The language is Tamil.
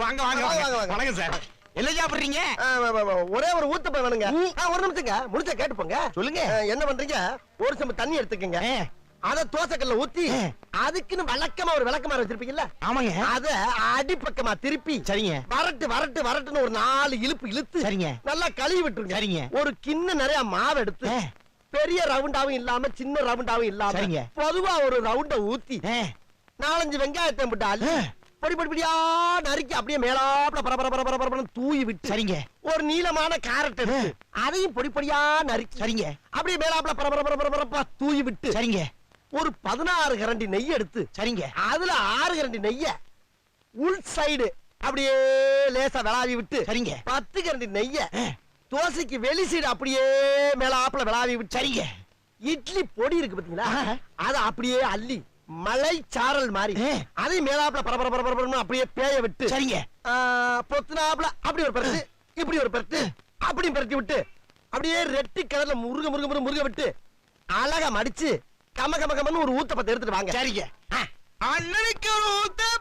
வாங்க வாங்க வாங்க வணக்கம் சார். என்ன சாப்பிடுறீங்க? ஒரே ஒரு ஊத்தப்பம் வேணுங்க. ஒரு நிமிஷங்க, முடிச்ச கேட்டு போங்க. சொல்லுங்க. என்ன பண்றீங்க? ஒரு செம்பு தண்ணி எடுத்துக்கங்க. அத தோசைக்கல்ல ஊத்தி அதுக்குன்னு வழக்கமா ஒரு விளக்கமாறு வச்சிருப்பீங்கல்ல? ஆமாங்க. அத அடிப்பக்கமா திருப்பி சரிங்க. வரட்டு வரட்டு வரட்டுன்னு ஒரு 4 இழுப்பு இழுத்து சரிங்க. நல்லா கழுவி விட்டுருங்க. சரிங்க. ஒரு கிண்ண நிறைய மாவு எடுத்து பெரிய ரவுண்டாவும் இல்லாம சின்ன ரவுண்டாவும் இல்லாம சரிங்க. பொதுவா ஒரு ரவுண்ட ஊத்தி 4-5 வெங்காயத்தை போட்டு அள்ளி பொடி பொடி பொடியா நறுக்கி அப்படியே மேலாப்ல பரபர தூவி விட்டு சரிங்க. ஒரு நீளமான கேரட் எடுத்து அதையும் பொடி பொடியா நறுக்கி சரிங்க. அப்படியே மேலாப்ல பரபர தூவி விட்டு சரிங்க. ஒரு 16 கரண்டி நெய் எடுத்து சரிங்க. அதுல 6 கரண்டி நெய்ய உள் சைடு அப்படியே லேசா விளாவி விட்டு சரிங்க. 10 கரண்டி நெய்ய தோசைக்கு வெளி சைடு அப்படியே மேலாப்ல விளாவி விட்டு சரிங்க. இட்லி பொடி இருக்கு பாத்தீங்களா, அத அப்படியே அள்ளி மலை சாரல் மாதிரி அதை மேலாப்ல பரபர அப்படியே பேய விட்டு சரிங்க. பொத்துனாப்ல அப்படி ஒரு பரட்டு இப்படி ஒரு பரட்டு அப்படி பரட்டி விட்டு அப்படியே ரெட்டி கலர்ல முருக விட்டு அழகா மடிச்சு கம கம கமன்னு ஒரு ஊத்தப்பத்தை எடுத்துட்டு வாங்க. சரிங்க. அண்ணனுக்கு ஒரு ஊத்தப்பம்.